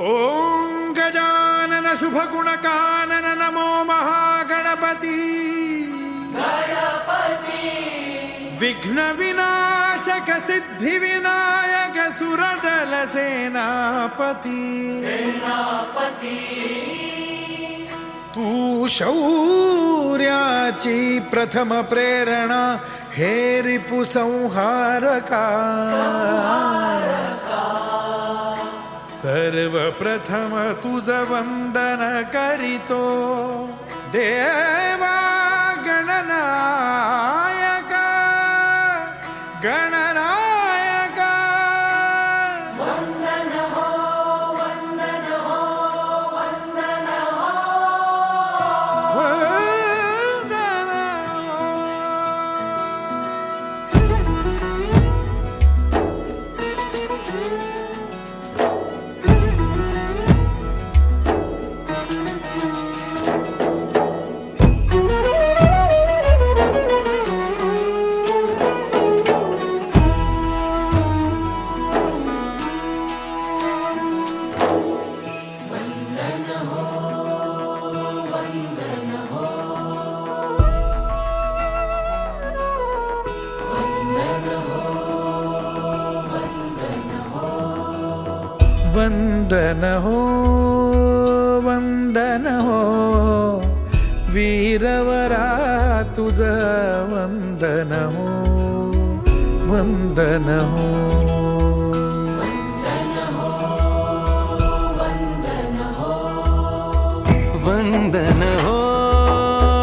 ओम गजानन शुभगुणकानन नमो महागणपती विघ्न विनाशक सिद्धि विनायक सुरदल सेनापती तू शौर्याची प्रथम प्रेरणा हे रिपु संहारका सर्वप्रथम तुझ वंदन करीतो देवा गणनायका गणनायका वंदन हो वंदन हो वंदन हो वंदन वंदन हो वंदन हो वीरवरा तुझ वंदन हो वंदन हो वंदन हो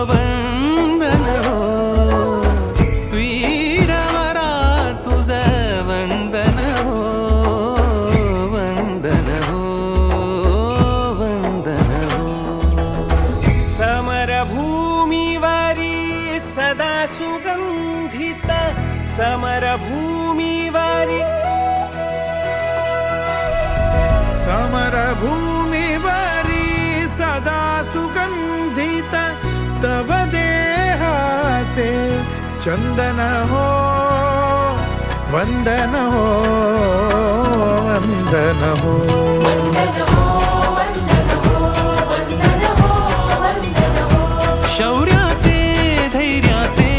वंदन हो वीरवरा तुझ वंदन हो वंदन हो वंदन हो समरभूमीवरी सदा सुगंधित समरभूमीवरी समरभूमीवरी सदा सुगंधित तव देहाचे चंदन हो वंदन हो वंदन हो शौर्याचे धैर्याचे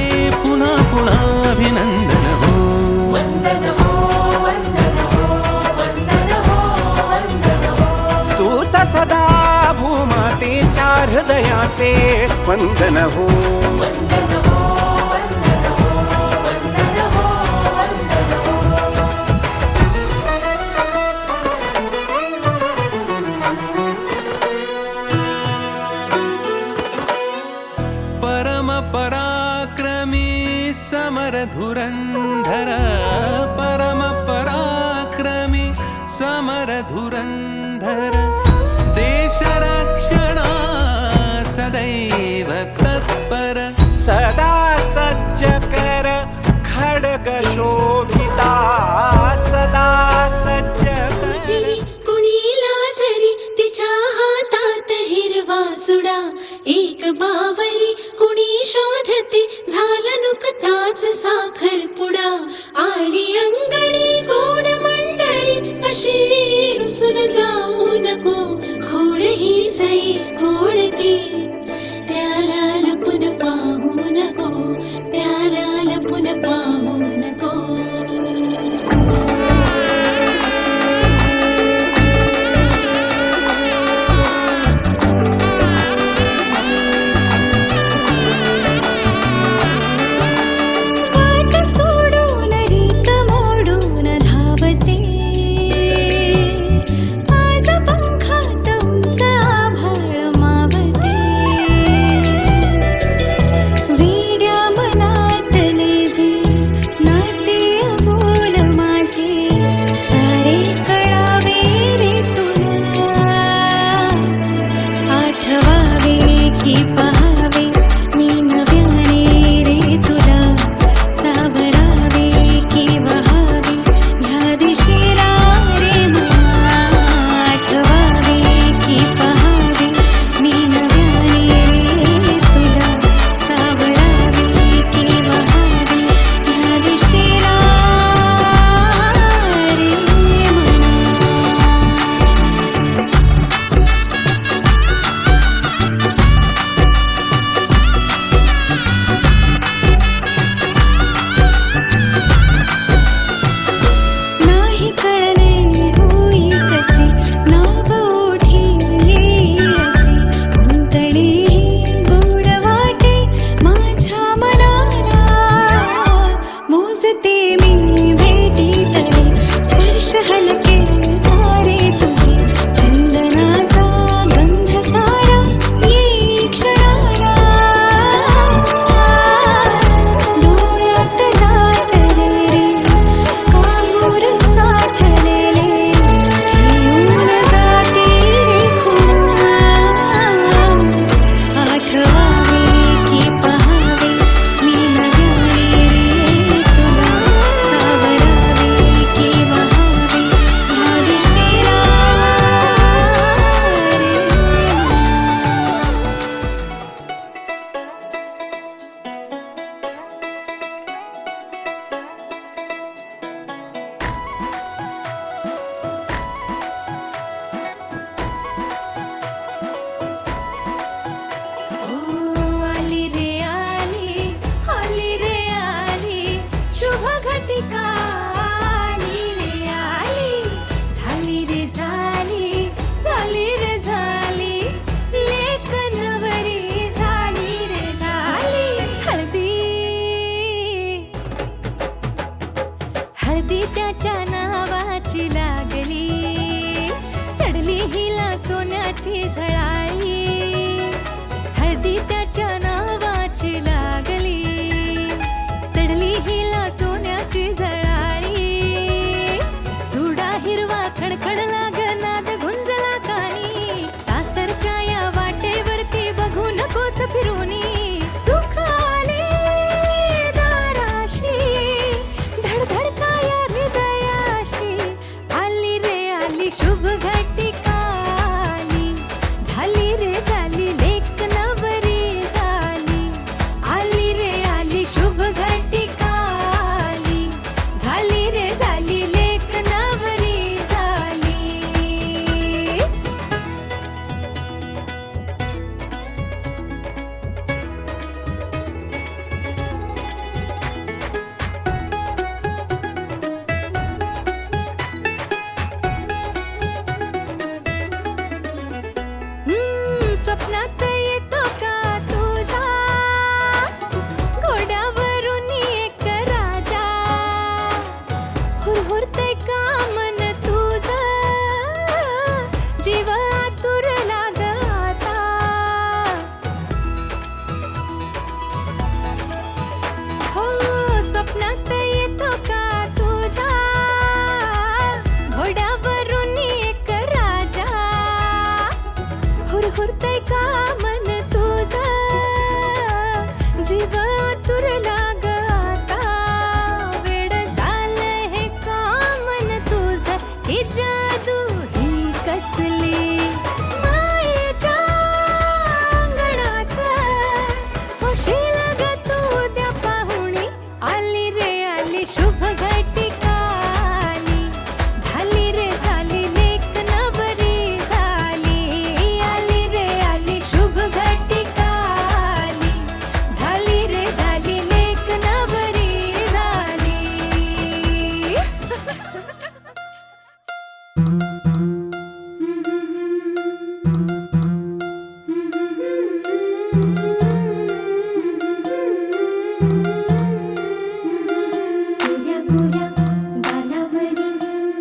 पुन्हा पुन्हा अभिनंदन हो तुझा सदा भूमातेच्या हृदयाचे स्पंदन हो परम पराक्रमी समर धुरंधर परम पराक्रमी समर धुरंधर देश रक्षणा सदैव तत्पर सदा सज्ज कर खड्ग शोभिता सदा सज्ज जरी कुणीला जरी तिच्या हातात हिरवा चुडा एक बावरी कुणी शोधते झाला नुकताच साखरपुडा आली अंगणी गोड मंडळी अशी रुसून जाऊ नको खोड ही सई गोडती त्याला लपून पाहू नको त्याला लपून पाहू नको वाट सोडून रीत मोडून धावते आज हळदी त्याच्या नावाची लागली, चढली हिला सोन्याची झळाळी. हळदी त्याच्या नावाची लागली, चढली हिला सोन्याची झळाळी. चुडा हिरवा खडखडला गनाद गुंजला कानी, सासरच्या या वाटेवरती बघू नकोस फिरूनी. सुख आले दाराशी, धडधडकाया हृदयाशी. आली रे आली शुभ घटिका आली, झाली रे झाली लेक नवरी झाली. आली रे आली शुभ घटिका आली, झाली रे झाली लेक नवरी झाली. स्वप्नात येतो का तुझ्या, घोड्यावरून एक राजा. हुरहुरतंय का मन तुझं, जीव आतुरला ग आता. हो स्वप्नात येतो का तुझ्या, घोड्यावरून एक राजा. हुरहुरतंय का मन तुझं, जीव आतुरला ग आता. वेड झालंय हे का मन तुझं, ही जादू ही कसली. मायेच्या अंगणात होशील ग तू उद्या पाहुणी. आली रे आली शुभ घटिका आली, झाली रे झाली लेक नवरी झाली. आली रे आली शुभ घटिका आली, झाली रे झाली लेक नवरी झाली. गोऱ्या गोऱ्या गालावरी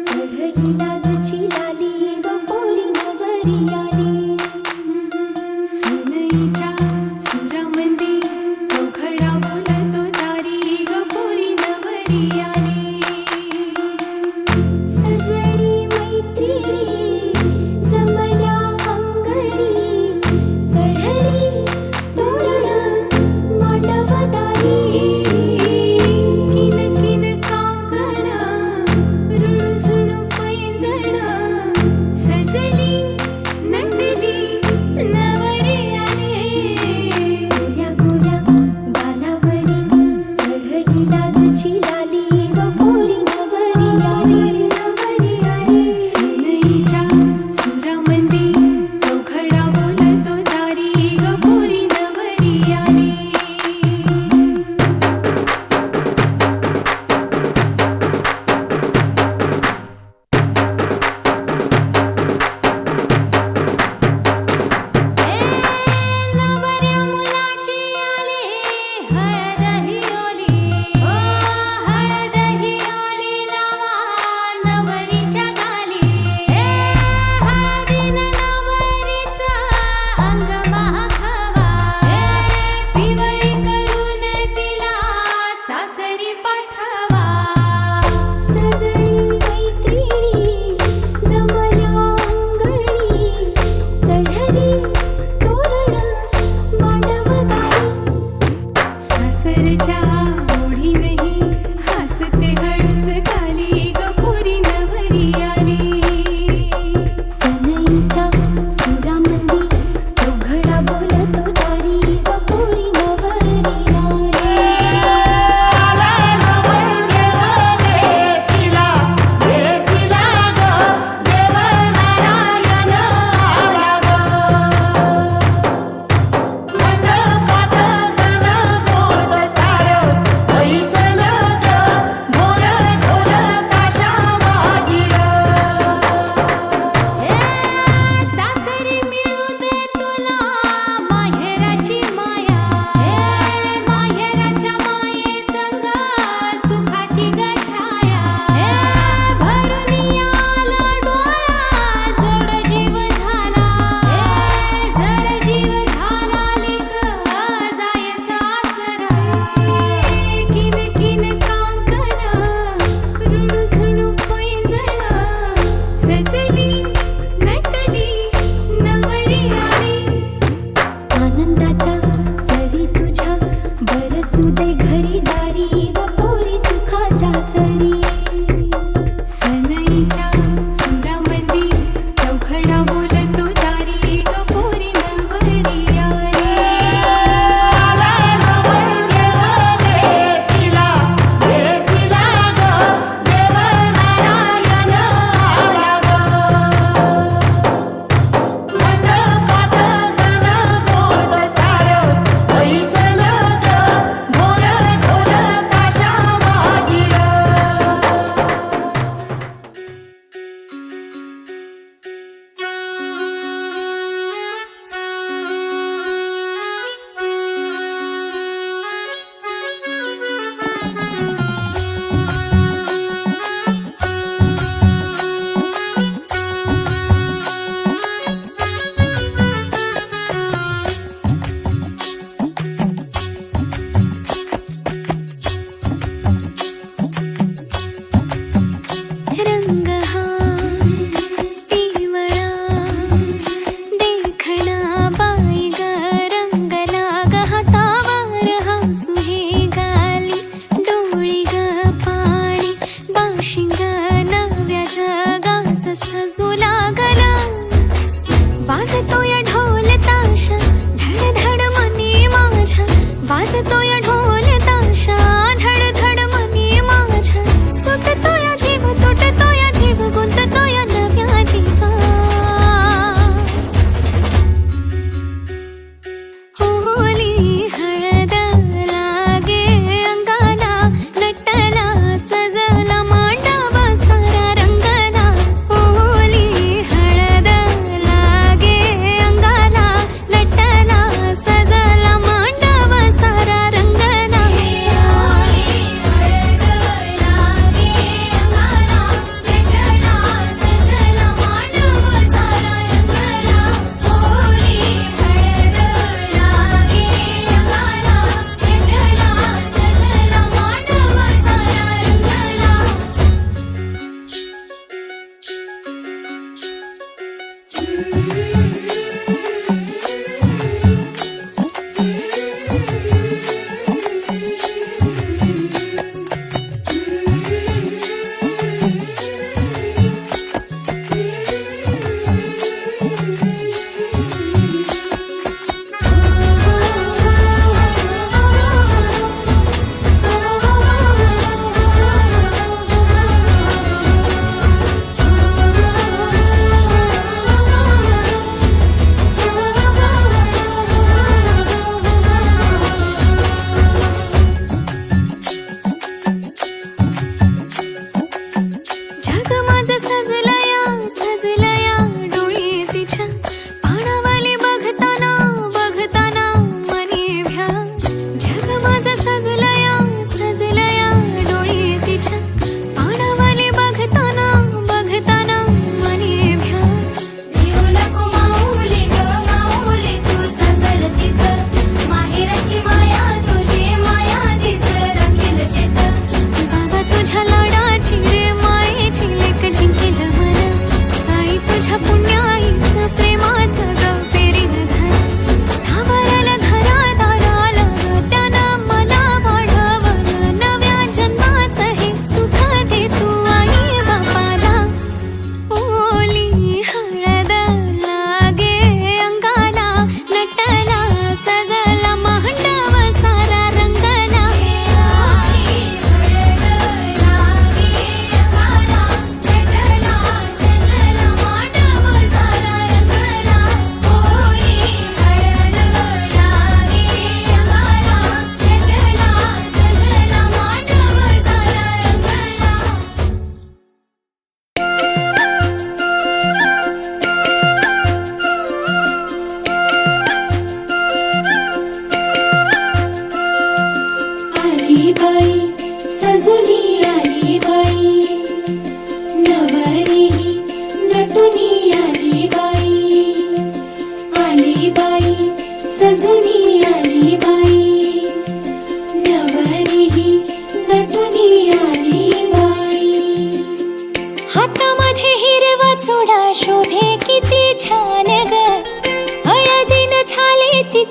चढली लाजची लाली ग पोरी नवरी आली. सनईच्या सुरामंदी चौघडा बोलतो दारी ग पोरी नवरी आली. सजनी मैत्रिणी जमल्या अंगणी, चढली तोरण मांडवदारी. किन किन काकण रुणझुण पैंजण, सजली नटली नवरी आली. गोऱ्या गोऱ्या गालावरी चढली लाजची लाली ग पोरी नवरी आली. नवरी आली. सनईच्या सुरामंदी चौघडा बोलतो दारी ग पोरी नवरी आली. नवऱ्या मुलाची आली हळद ही ओली, ओ हळद ही ओली लावा.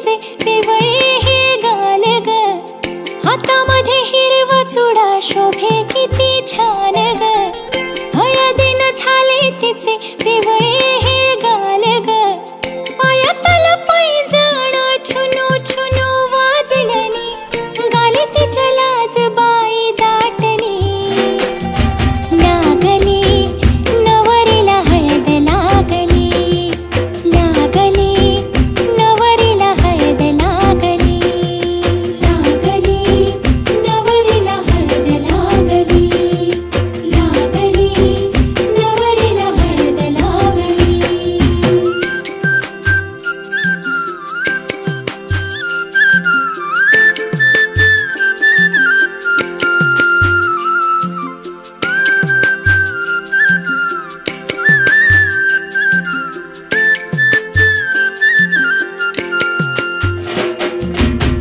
तिचे पिवळे हे गाल ग, हातामध्ये हिरवा चुडा शोभे किती छान ग, हळदीनं झाले तिचे पिवळे हे गाल ग, पायातलं पैंजण छुनू छुनू वाजलनी, गाली तिच्या लाज बाई दाटली, लागली नवरीला हळद लागली, लागली नवरीला हळद लागली, लागली नवरीला हळद लागली, लागली नवरीला हळद लागली.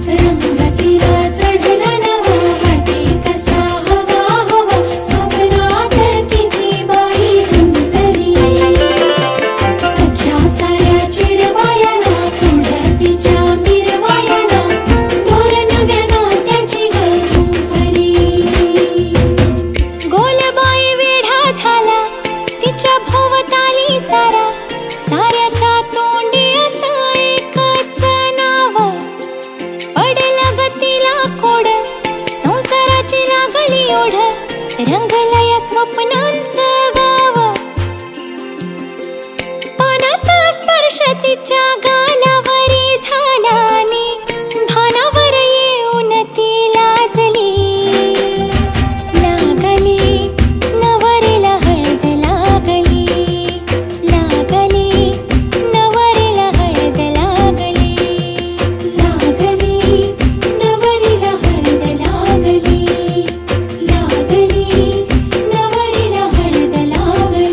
रंगतीला चढला नवा वाटे कसा हवा हवा, स्वप्नात किती बाई गुंतली, सख्या साऱ्या चिडवायाला पुढं तिच्या मिरवायाला, मोर नव्या नात्याची गुंफली, गोलबाई वेढा झाला तिच्या भोवताली सारा, साऱ्याच्या तोंडी असं एकच नाव, पडलं ग तिला कोड संसाराची लागली ओढ, रंगलं या स्वप्नांचं गाव, पानाचा स्पर्श तिच्या गालावरी झाला आणि भानावर येऊन ती लाजली, लागली नवरीला हळद लागली, लागली नवरीला हळद लागली, लागली नवरीला हळद लागली, लागली नवरीला हळद लागली.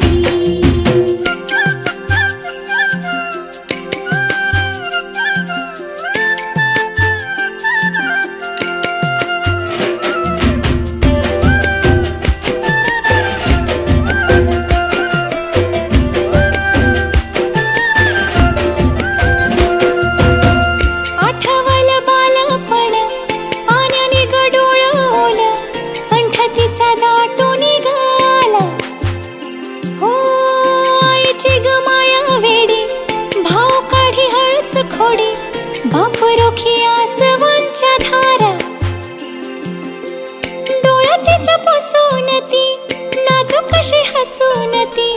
आठवलं बालपण पाण्याने गडोळवलं, कंठ तिचा दाटून निघाला, हो आईची ग माया वेडी, भाऊ काढी हळच खोडी, बाप रोखी आसवांच्या धारा, डोळ्यात तिचं पुसून ती नाजूक कशी हसून ती,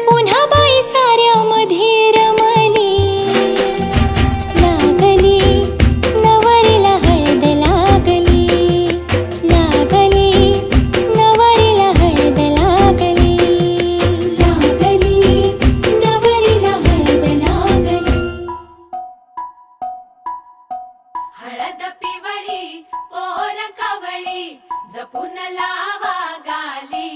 पुन्हा बाई साऱ्यामध्ये रमली, लागली नवरीला हळद लागली, लागली नवरीला हळद लागली, लागली नवरीला हळद लागली. हळद पिवळी पोर कवळी जपून लावा गाली,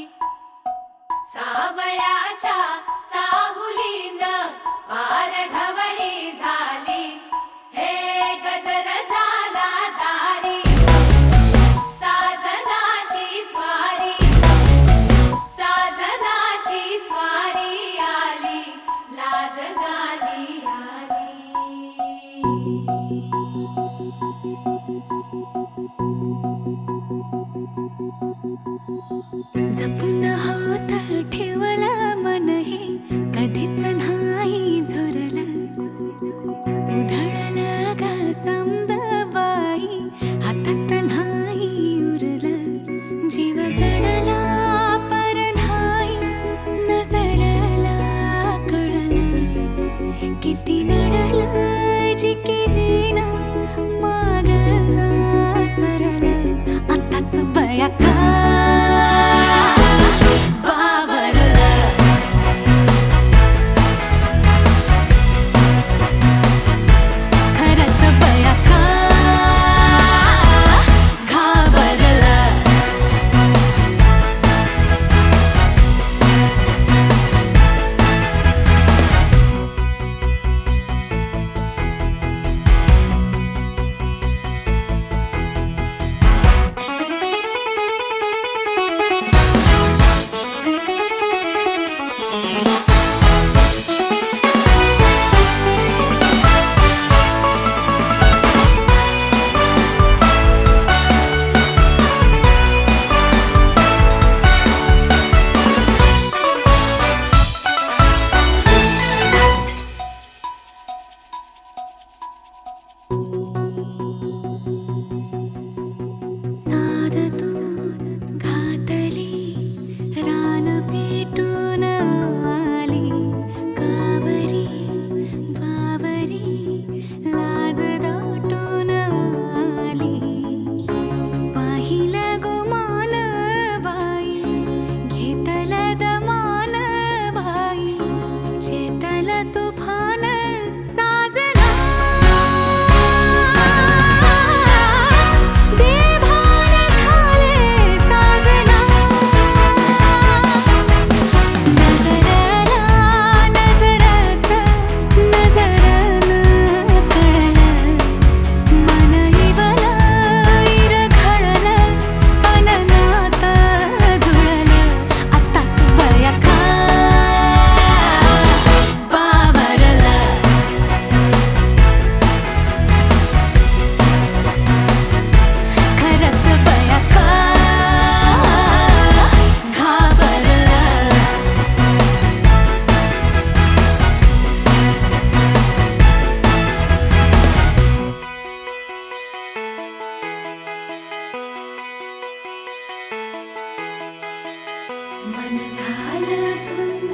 झालं धुंद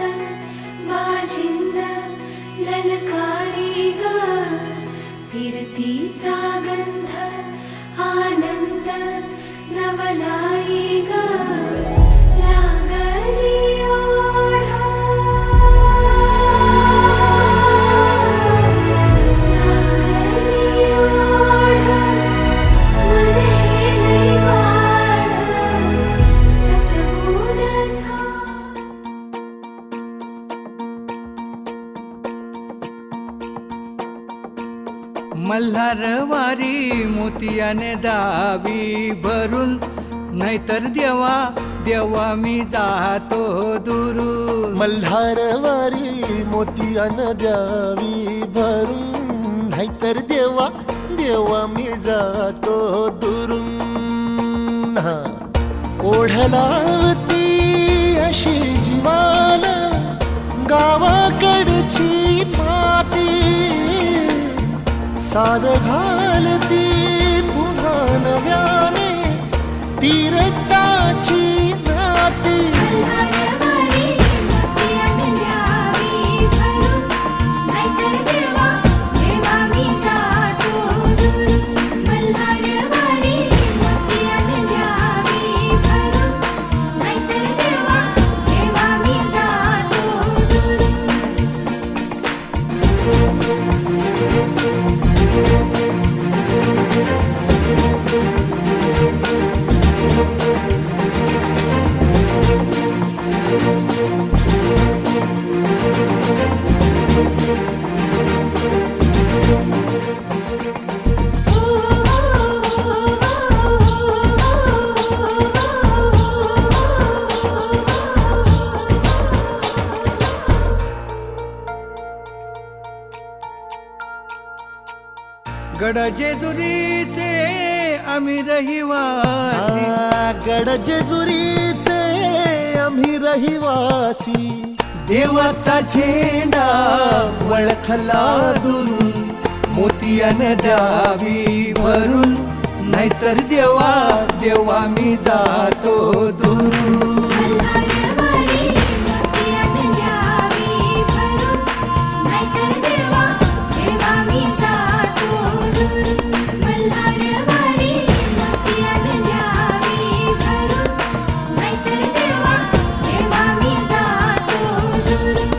बाजिंद ललकारी ग फिरतीचा गंध आनंद नवलाई ग लागली ओढ लागली ओढ मन हे लई वाढ सतबून झा मल्हारवारी मोतियाने दावी भरून, नाहीतर देवा देवा मी जातो दुरून. मल्हारवारी मोतियान द्यावी भरून, नाहीतर देवा देवा मी जातो दुरून. हा. ओढलावती अशी जीवाला गावाकडची माती, साद घालती पुन्हा नव्याने ती रक्ताची नाती. मल्हारवारी मोतियाने द्यावी भरून, नाहीतर देवा देवा मी जातो दुरून. मल्हारवारी मोतियाने द्यावी भरून, नाहीतर देवा देवा मी जातो दुरून. गड जेजुरीचे आम्ही रहिवासी, गड जेजुरीचे आम्ही रहिवासी. देवाचा झेंडा वळखला दुरून, मोतियाने द्यावी भरून, नाहीतर देवा देवा मी जातो दुरून. मल्हारवारी मोतियाने द्यावी भरून, नाहीतर देवा देवा मी जातो दुरून. मल्हारवारी मोतियाने द्यावी भरून, नाहीतर देवा देवा मी जातो दुरून.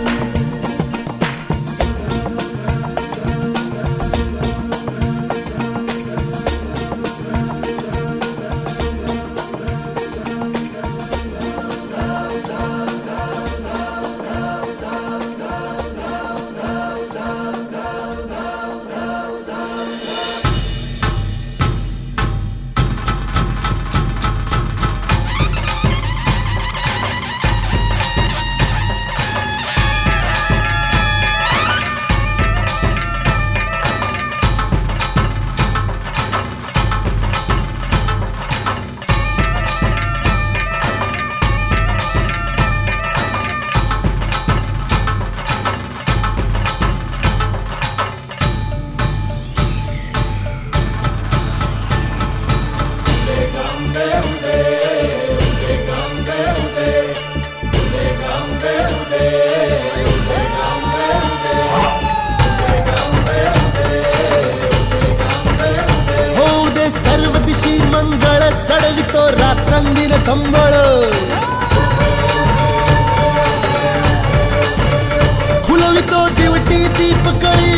होऊ दे सर्व दिशी मंगळ, चढवितो रात्रंदिन संबळ. फुलवितो दिवटी दीपकळी,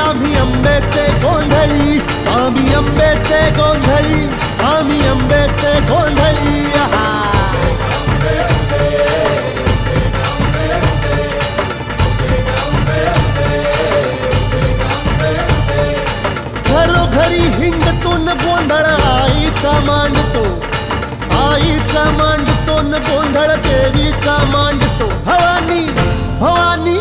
आम्ही आंब्याचे गोंधळी, आम्ही आंब्याचे गोंधळी, आम्ही आंब्याचे गोंधळी. आहा. घरोघरी हिंडतो न गोंधळ आईचा मांडतो, आईचा मांडतो न गोंधळ देवीचा मांडतो. भवानी भवानी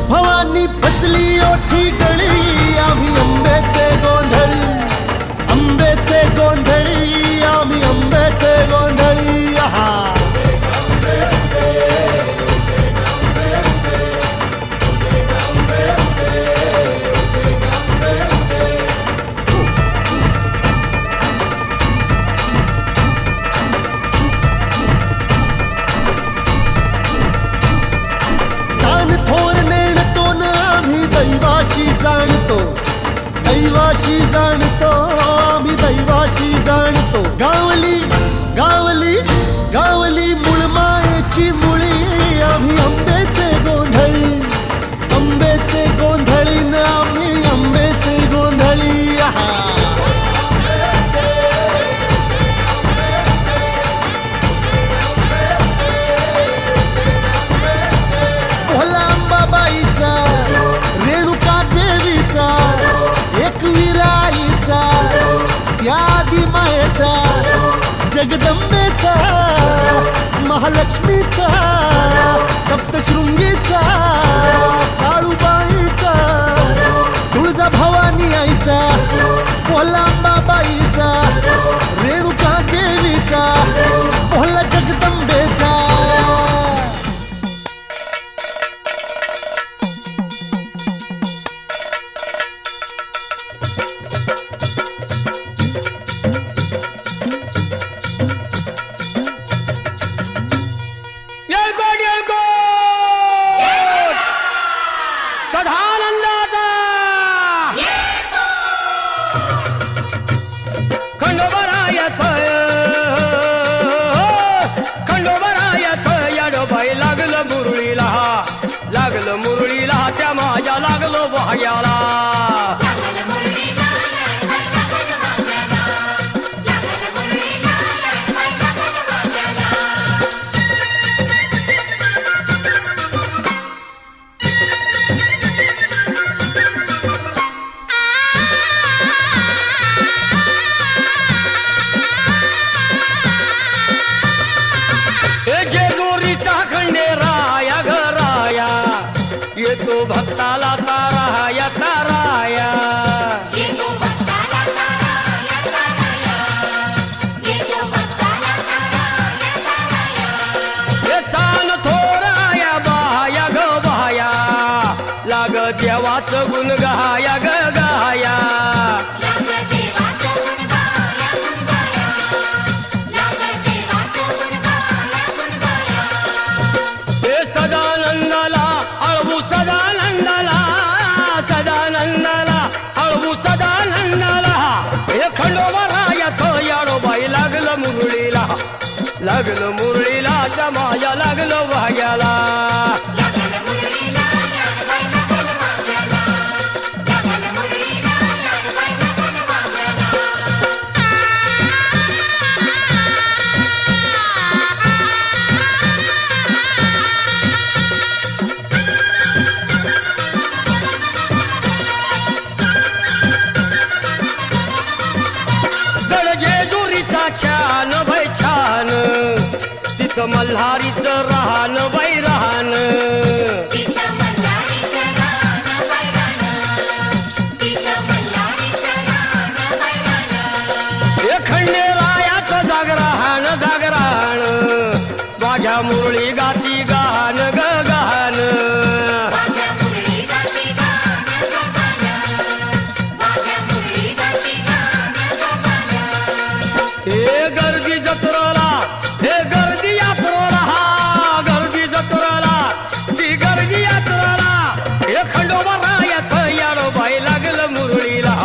भवानी बसली ओठी गळी, आम्ही आंब्याचे गोंधळी, आंब्याचे गोंधळी, आम्ही आंब्याचे गोंधळी. आहा. जाणतो, दैवाशी जाणतो, आम्ही दैवाशी जाणतो. गावली गावली गावली मुळमायेची मुळी, आम्ही आंब्याचे गोंधळी, आंब्याचे गोंधळी न आम्ही आंब्याचे गोंधळी. आहा. भोला अंबाबाईचा, रेणुका देवीचा, एकविराईचा, त्या आदिमायेचा, जगदंबेचा, महालक्ष्मीचा, सप्तशृंगीचा, काळूबाईचा, तुळजा भवानी आईचा, भोला अंबाबाईचा, रेणुका देवीचा, भोला जगदंबेचा. येळकोट येळकोट सदानंदाचा खंडोबरायाचं याडोबाई लागलं मुरळीला त्या माझ्या लागलो भाग्याला. जेजुरीचा खंडेराया घराया, येतो भक्ताला ताराया ताराया. हे सान थोराया बाया ग बाया, लाग देवाचं गुण गाया ग गाया. सदानंदाला अळवू सदानंदाला, सदानंदाला अळवू सदानंदाला. हे खंडोबरायाचं याडोबाई लागलं मुरळीला, लागलं मुरळीला त्या माझ्या लागलं भाग्याला. जेजुरीचा छान बाई छान, तिथं मल्हारीचं राहण बाई राहण. हे खंडेरायाचं जागरण जागरण, माझ्या मुरळी गाती गान ग गान. हे गर्दी जत्रेला, हे गर्दी यात्रेला, हा गर्दी जत्रेला, ती गर्दी यात्रेला. हे खंडोबरायाचं याडोबाई लागलं मुरळीला,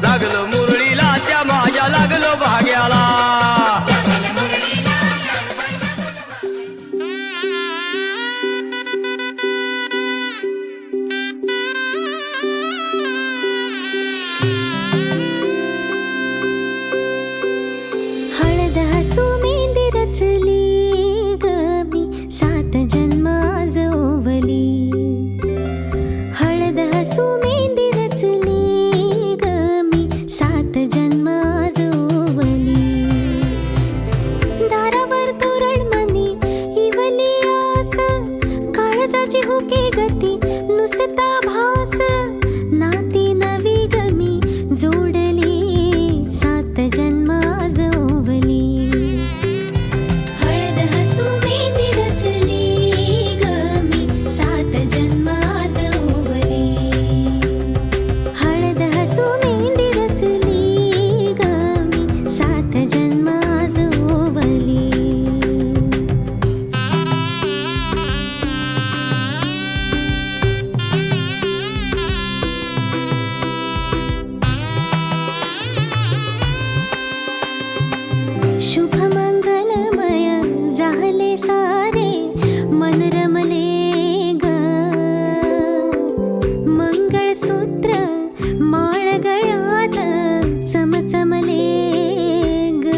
लागलं मुरळीला त्या माझ्या लागलं भाग्याला. हळद हसू मेंदी रचली ग मी, 7 जन्म आज ओवली. हळद हसू मेंदी रचली ग मी, 7 जन्म आज ओवली. दारावर तोरणमणी इवली आस, काळजाची हुके गती नुसता भास. नाती नवी गमी जोडली, 7 जन्म आज ओवली. हळद हसू मेंदी रचली ग मी, 7 जन्म आज ओवली. हळद हसू मेंदी रचली ग मी, 7 जन्म आज ओवली. चमचमले ग मंगळसूत्र माळ गळ्यात चमचमले ग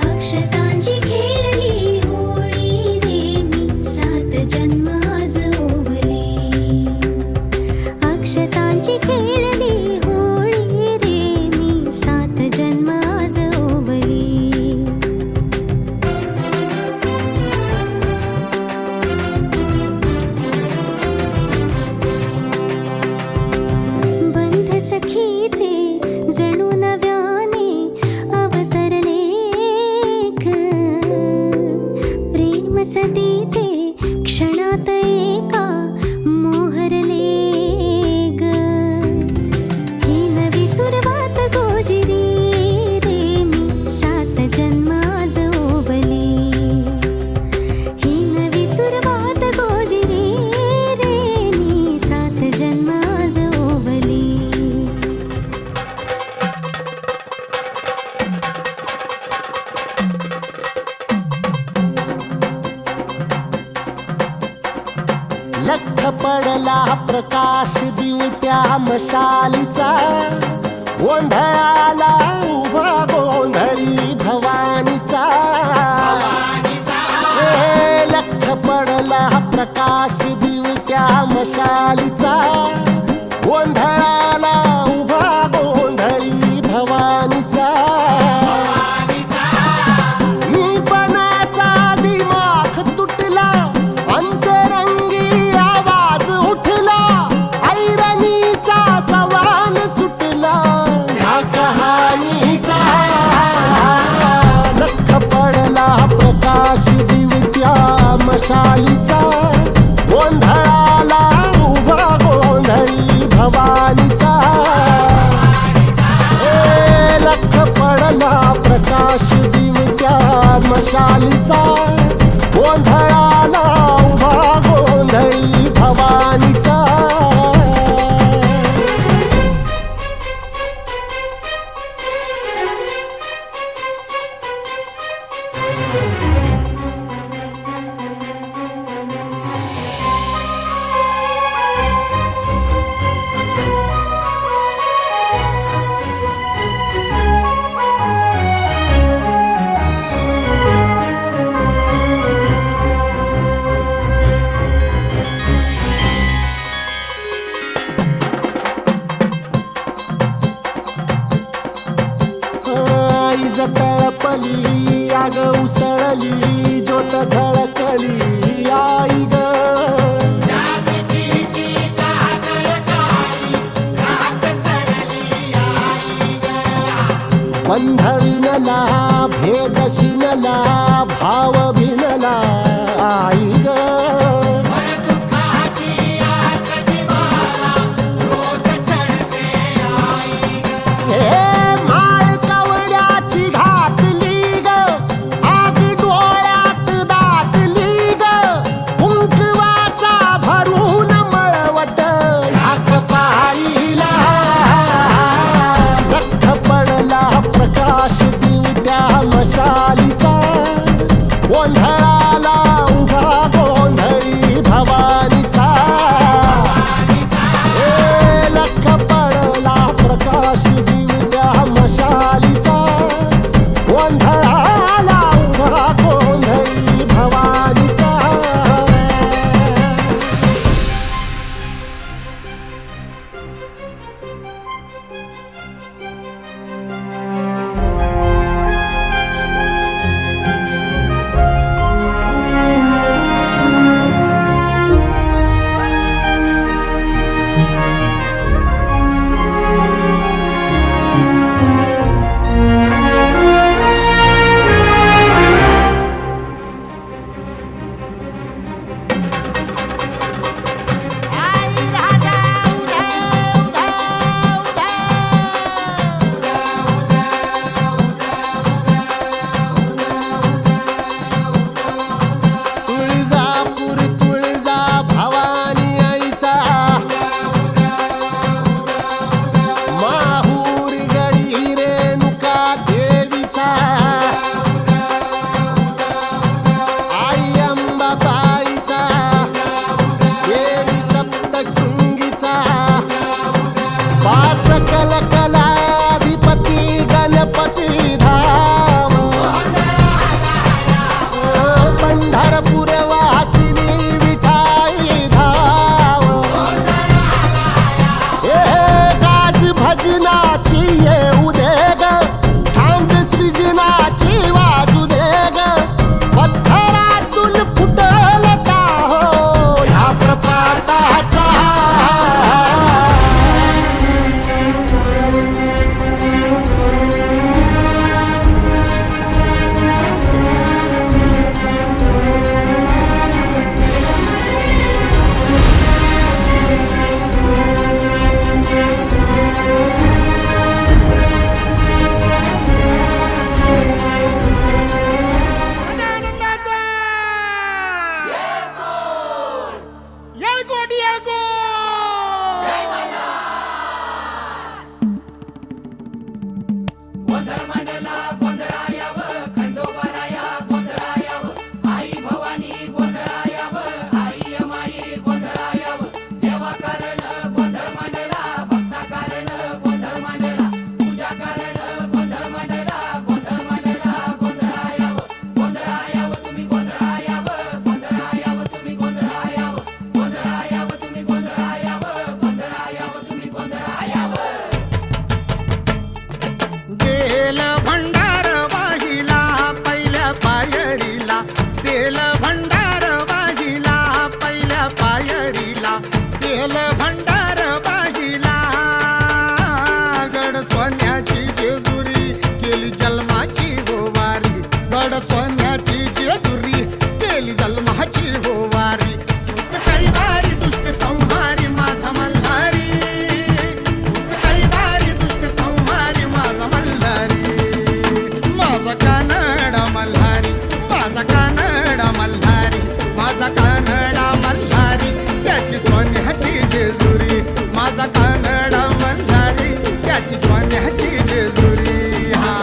अक्षतांची खेळली होळी रे मी 7 जन्म आज ओवली अक्षतांची खेळली होळी रे मी 7 जन्म आज ओवली बंध सखीचे जणू नव्याने अवतरले ग प्रेम सदीचे क्षणात एका मोहरले ग ही नवी सुरवात गोजिरी रे मी 7 जन्म आज ओवली ही नवी सुरवात गोजिरी रे मी 7 जन्म आज ओवली लख पडला प्रकाश दिवट्या मशालीचा गोंधळाला उभा गोंधळी भवानीचा हे लख पडला प्रकाश दिवट्या मशालीचा गोंधळाला उभा गोंधळी भवानीचा मी पणाचा दिमाग तुटला अंतरंगी आवाज उठला ऐरणीचा सवाल सुटला ह्या कहाणीचा लख पडला प्रकाश दिवट्या मशालीचा गोंधळाला उभा गोंधळी भवानीचा लख पडला प्रकाश दिवट्या मशालीचा गोंधळाला उभा गोंधळी भवानीचा आईज तळपली आग उसळली ज्योत झळकली आई ग बंध विनला भेद शिनला भाव भिनला आई ग माळ कवड्याची घातली ग आग डोळ्यात दाटली ग कुंकवाचा भरून मळवट ढाक पाळीला लख पडला प्रकाश दिवट्या मशालीचा गोंधळाला उभा त्याची सोन्याची जेजुरी माझा कानडा मल्हारी त्याची सोन्याची जेजुरी हा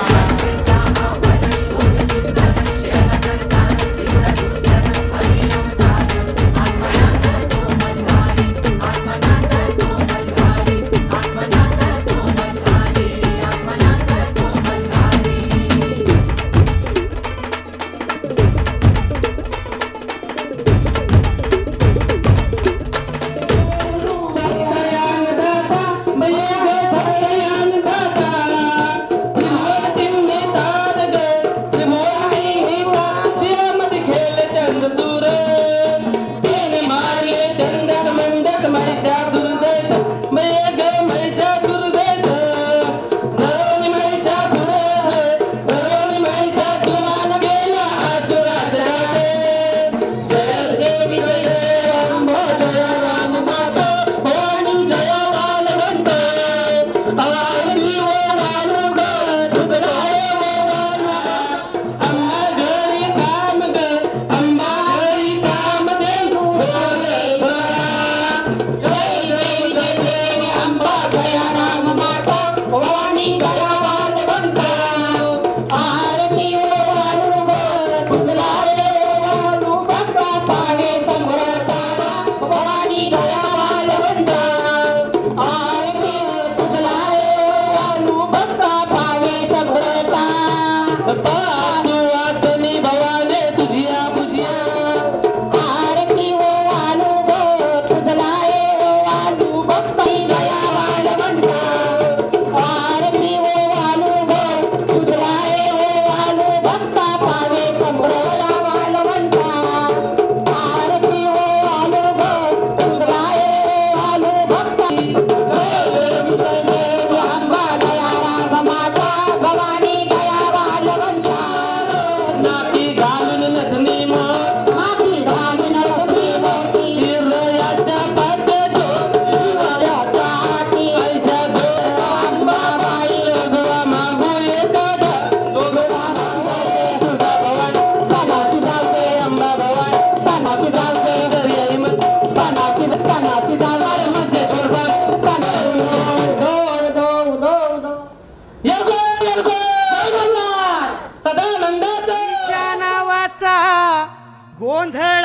गोंधळ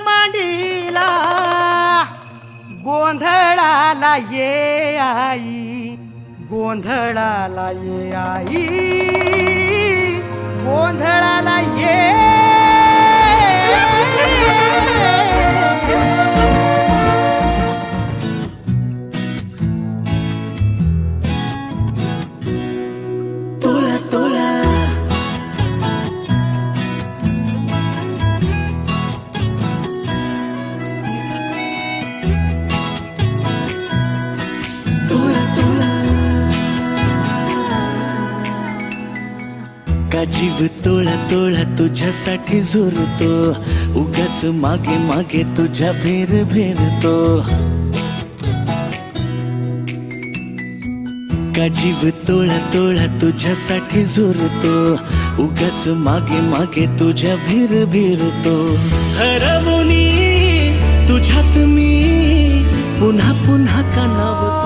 मांडीला गोंधळाला ये आई गोंधळाला ये आई गोंधळाला ये तोला तोला का जीव तोळा तोळा तुझ्यासाठी झुरतो उगाच मागे मागे तुझ्या भेर भेरतो का जीव तोळा तोळा तुझ्यासाठी झुरतो उगाच मागे मागे तुझ्या भेर भेरतो हरवुनी तुझ्यात मी पुन्हा पुन्हा कानावतो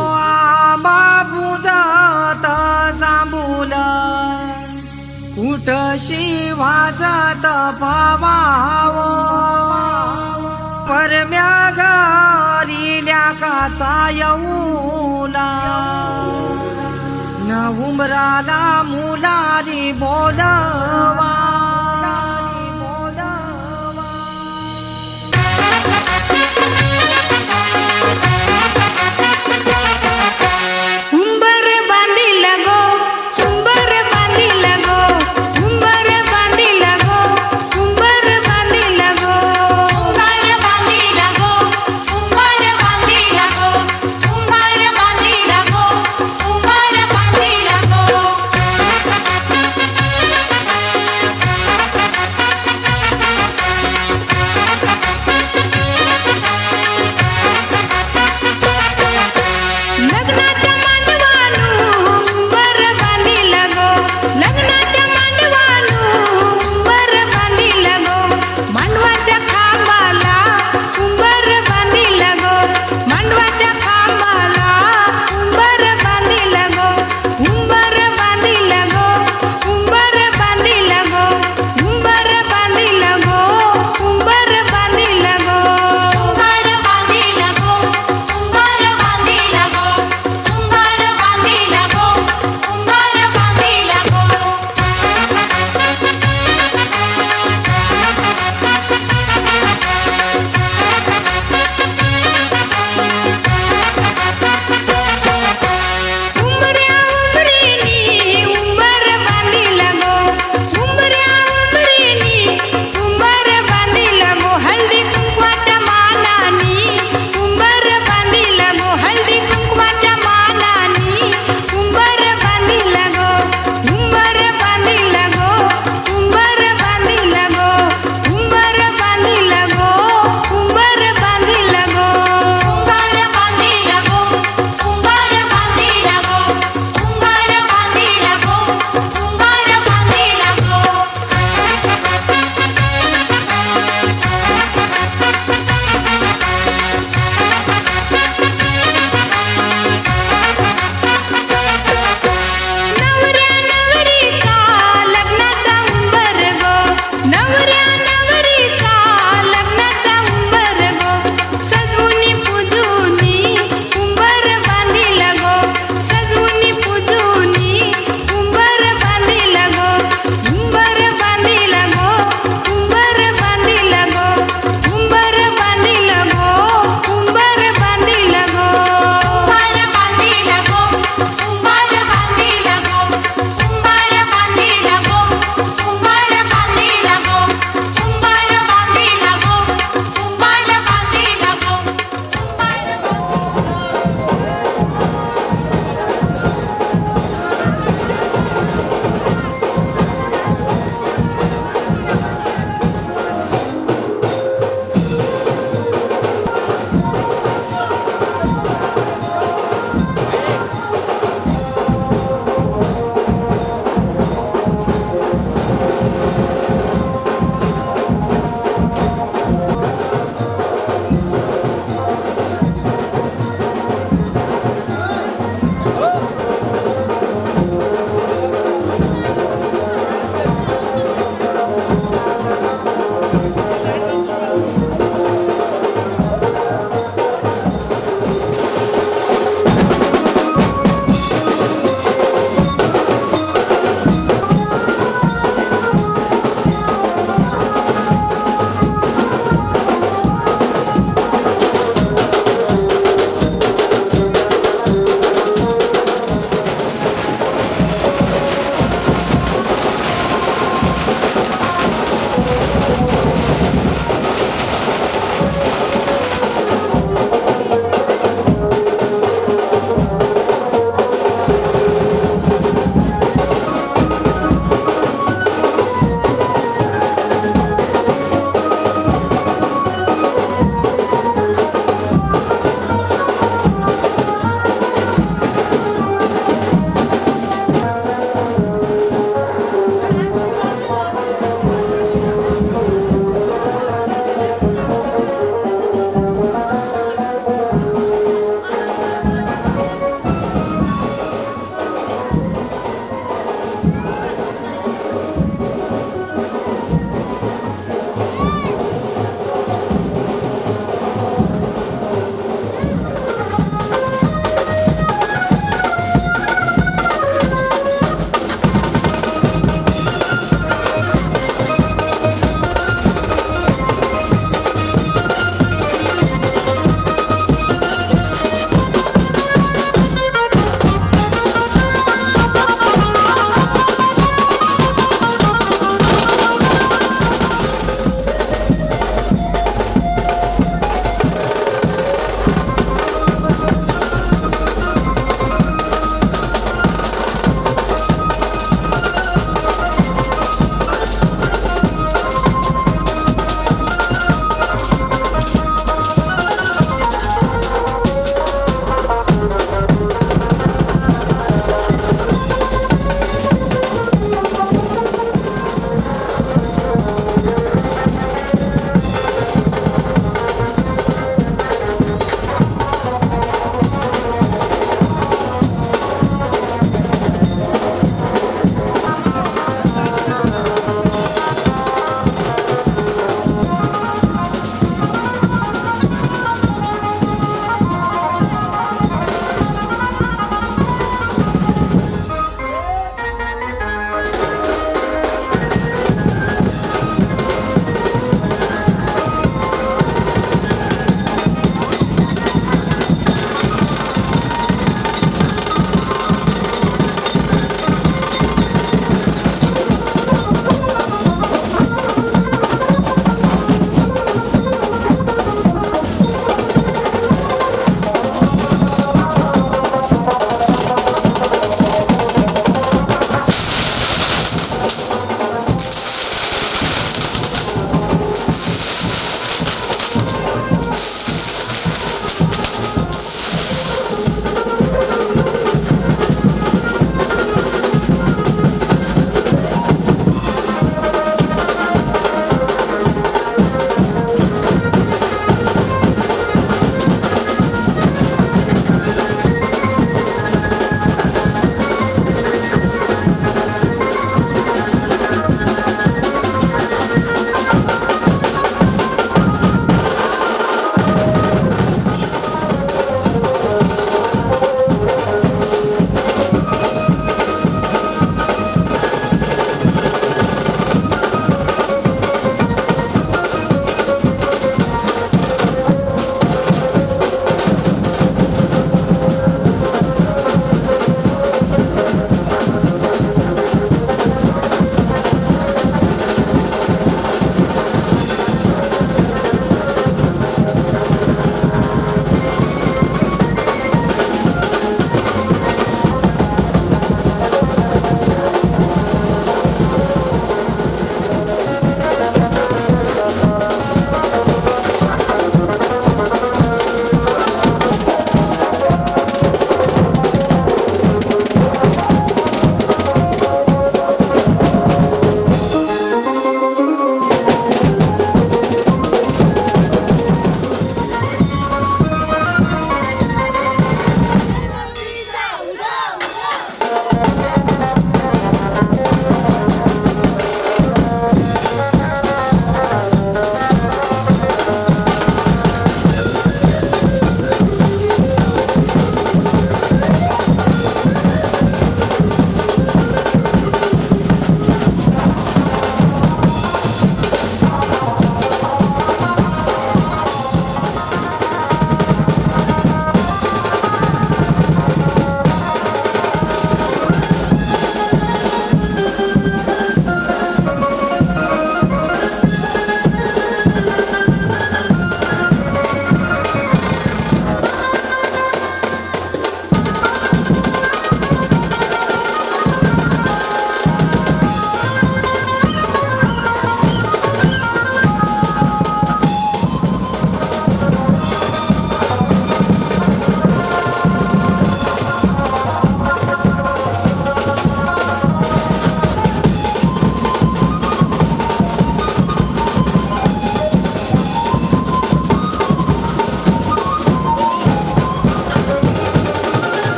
बाबू जात जांभूल कुठशी वाजत भावाव परम्या घरील्या काचा येऊला न उमराला मुलारी बोलवा उंबर बांधिल गो उंबर बांधिल गो उंबर बांधिल गो उंबर बांधिल गो उंबर बांधिल गो उंबर बांधिल गो उंबर बांधिल गो उंबर बांधिल गो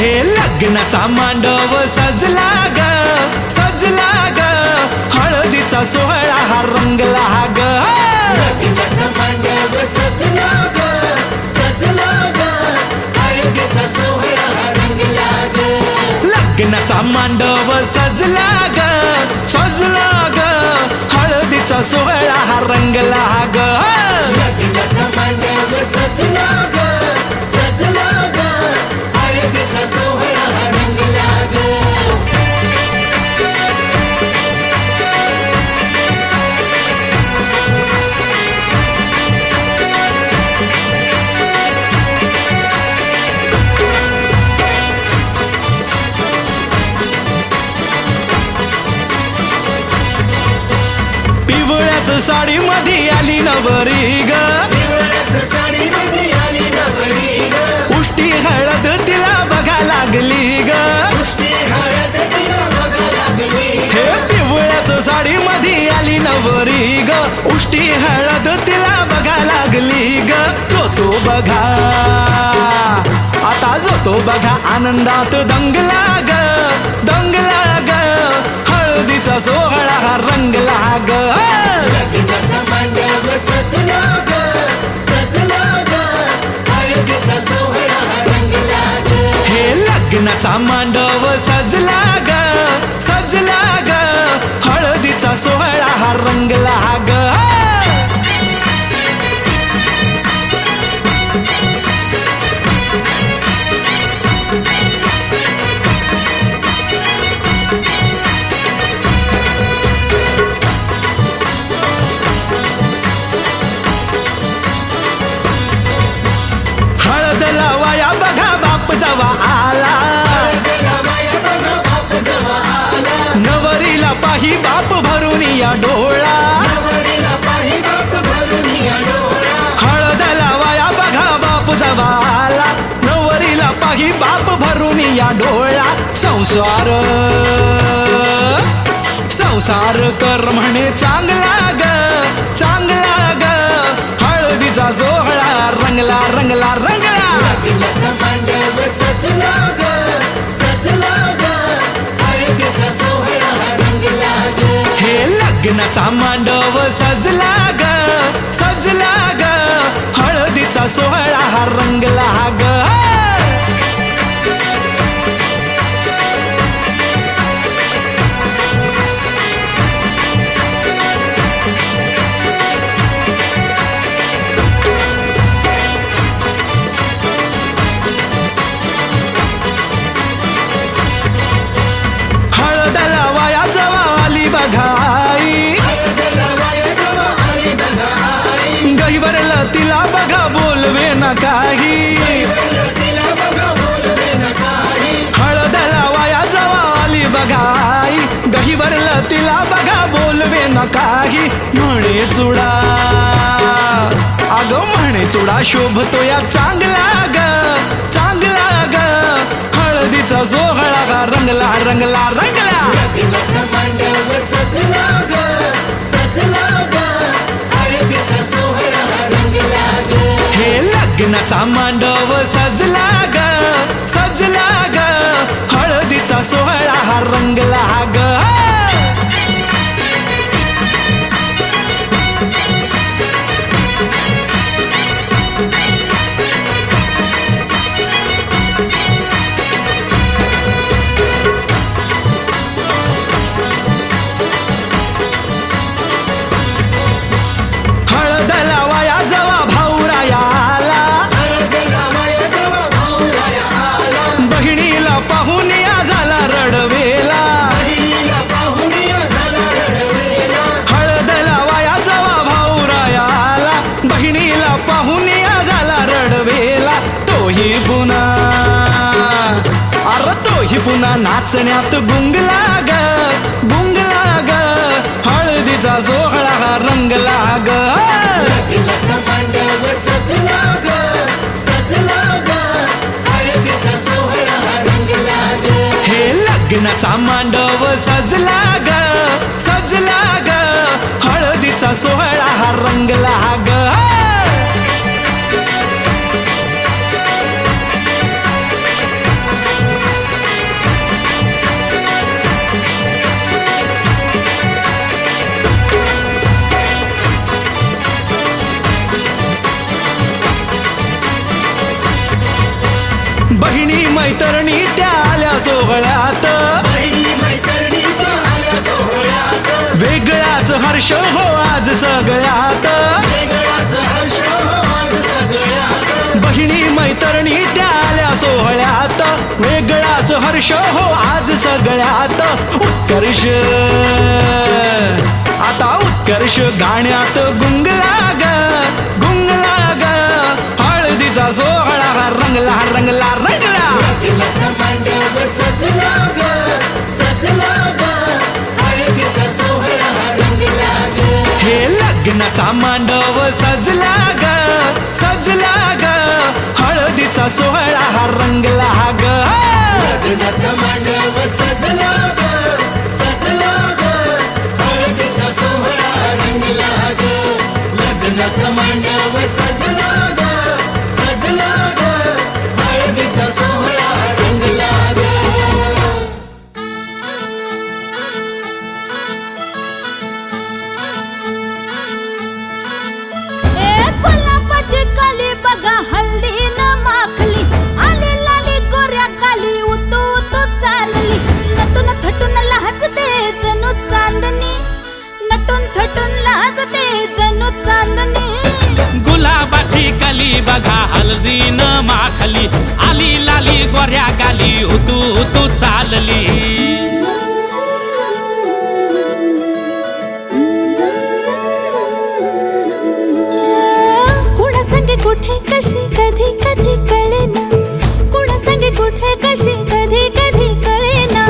हे लग्नाचा मांडव सजला ग सजला ग हळदीचा सोहळा हा रंगला ग लग्नाचा मांडव सजला ग सजला ग हळदीचा सोहळा रंगला ग लग्नाचा मांडव सजला ग सजला ग हळदीचा सोहळा हा रंगला ग लग्नाचा मांडव सजला ग सजला ग हळदीचा सोहळा रंगला ग पिवळ्याच साडी मध्ये आली नवरी ग साडीमध्ये आली नवरी ग उष्टी हळद तिला बघा लागली ग पुष्टी हळद तिला बघा लागली हे पिवळ्याच साडी मध्ये आली नवरी ग उष्टी हळद तिला बघा लागली ग जो बघा आता जो बघा आनंदात दंगला ग दंगला ग हळदीचा सोहळा हा रंगला ग लग्नाचा मांडव सजला ग सजला ग हळदीचा सोहळा रंगला ग हे लग्नाचा मांडव सजला ग सजला ग हळदीचा सोहळा हा रंगला ग हळद लावाया बघा बाप जवा आला बघा बाप जवा आला नवरीला पाही बाप भरून या डोळा नवरीला पाही बाप भरून या डोळा हळद लावाया बघा बाप जवा आला नवरीला पाही बाप भरून या डोळा संसार संसार कर म्हणे चांगला ग चांगला ग हळदीचा सोहळा रंगला रंगला रंगला लग्नाचा मांडव सजला ग सजला ग हळदीचा सोहळा रंगला ग हे लग्नाचा मांडव सजला ग सजला ग हळदीचा सोहळा हा रंगला ग हळद लावाया जवा आली बघाई हळद लावाया जवा आली बघा आई गहिवरला तिला बघा बोलवे न काही तिला बघा बोलवे न काही हळद लावाया जवा आली बघाई गहिवरला तिला बघा बोलवे न काही म्हणे चुडा अग म्हणे चुडा शोभतो या चांगला ग चांगला ग हळदीचा सोहळा गा रंगला रंगला रंगला लग्नाचा मांडव सजला ग सजला ग हळदीचा सोहळा रंगला ग हे लग्नाचा मांडव सजला ग सजला ग हळदीचा सोहळा हा रंगला ग हळद लावाया जवा भाऊराया आला हळद लावाया जवा भाऊराया आला बहिणीला पाहून या झाला रडवेला बहिणीला पाहून झाला रडवेला हळद लावाया जवा भाऊराया आला बहिणीला पाहून या झाला रडवेला तोही पुन्हा अरे तोही पुन्हा नाचण्यात गुंगला ग गुंगला ग हळदीचा सोहळा हा रंगला ग लग्नाचा मांडव सजला ग सजला ग हळदीचा सोहळा रंगला ग हे लग्नाचा मांडव सजला ग सजला ग हळदीचा सोहळा हा रंगला ग मैत्रिणी त्या आल्या सोहळ्यात वेगळाच हर्ष हो आज सगळ्यात बहिणी मैत्रिणी त्या आल्या सोहळ्यात वेगळाच हर्ष हो आज सगळ्यात उत्कर्ष आता उत्कर्ष गाण्यात गुंगला ग हळदीचा सोहळा हा रंगला रंगला रंगला हे लग्नाचा मांडव सजला ग हळदीचा सोहळा हा रंगला ग लग्नाचा मांडव सजला ग हळदीचा सोहळा रंगला ग लग्नाचा मांडव सजला ग हळदीचा सोहळा रंगला ग गुलाबाची कली बघा हल्दी न माखली आली लाली गोऱ्या काली उतू उतू चालली नटून थटून लाजते जणू चांदणी नटून थटून लाजते जणू चांदणी गुलाबाची कली बघा हल्दी न माखली आली लाली गोऱ्या गाली उतू उतू चालली कुठे कशी कधी कधी कळेना कुणा संगे कुठे कशी कधी कधी कळेना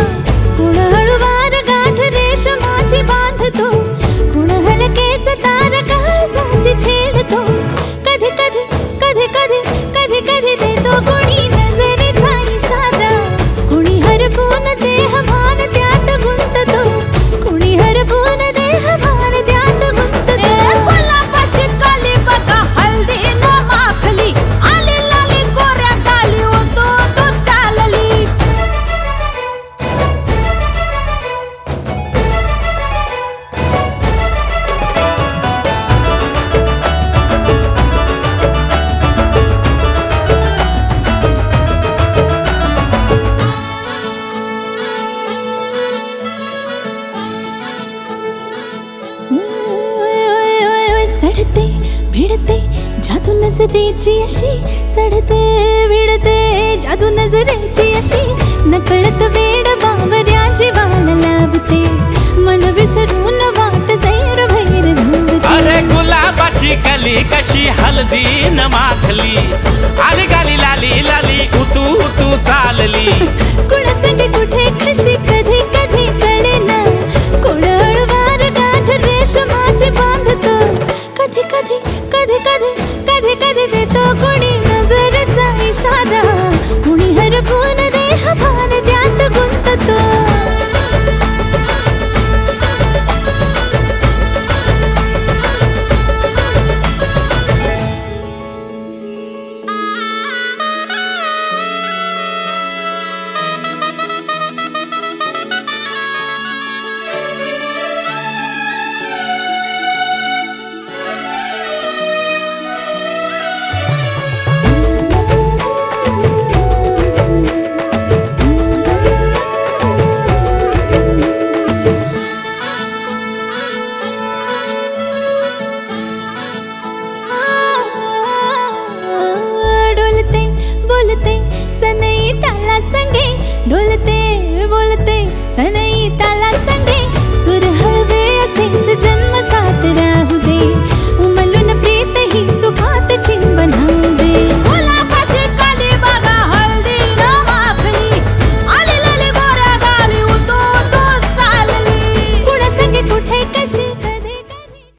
कुण हळूवार गाठ रेशमाची बांधतो कुण हलकेच तार काळजाची छेडतो कधी कधी कधी कधी कधी कधी देतो कुणी नजरेचा इशारा कुणी हरपून देह भान त्यात गुंततो कुणी हरपून देह भान त्यात गुंततो गुलाबाची काली बघा हल्दी आली लाली गोऱ्या गाली उतू उतू चालली चढते भिडते जादू नजरेची अशी चढते भिडते जादू नजरेची अशी नकळत वेड बावऱ्याची वाण लावते मन विसरून वाट सैर भैर धावते अरे गुलाबाची कली कशी हल्दी न माखली आली गाली लाली लाली उतू उतू चालली कुणा